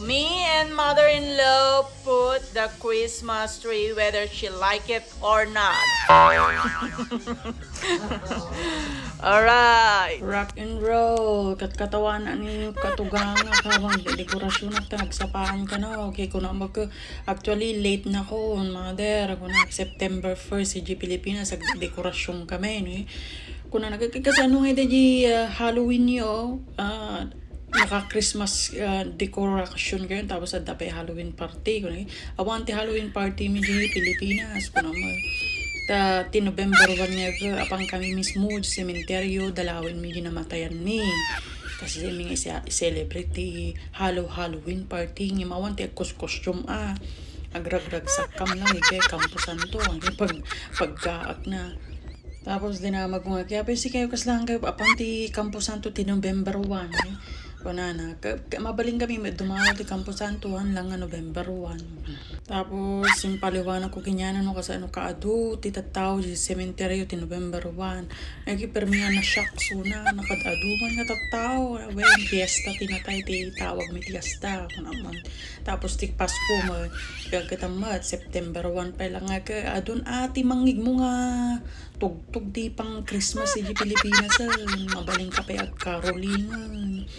Me and mother-in-law put the Christmas tree whether she like it or not. Alright. Rock and roll. Katawan ani katuganga habang dekorasyon at nagsapaan ka na. Okay, kung na actually late na ko, mother. Kung na September 1st, si Pilipinas, dekorasyon kami. Ni? Kung na nagkakasano nga di Halloween nyo, naka-Christmas decoration kayo tapos sa dapay Halloween party ko na awanti Halloween party mi di Pilipinas ko naman ti November 1 nga apang kami mismo sa sementeryo dalawin mi ginamatayan ni kasi mi celebrity Halloween party nga mawanti costume agragrag sa kam lang kay Campo Santo pagkaak na. Tapos din na magmmga kaya si kayo kaslang kayo apang ti Campo Santo ti November 1 Kunana, mabaling kami dumawa di Campo Santuan lang nga November 1. Tapos, yung paliwanag ko kinyanan no kasi kaadu, titataw di cementerio ti November 1. Nagkipermihan na shock suna, nakadaduman nga tataw. Well, fiesta tinatay ti tawag may fiesta. Tapos ti Pasko mo, kagkatamat, September 1 pa lang nga adun ati mangig mo nga tugtog di pang Christmas di Pilipinas mabaling ka pa karolingan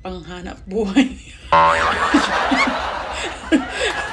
panghanap buhay.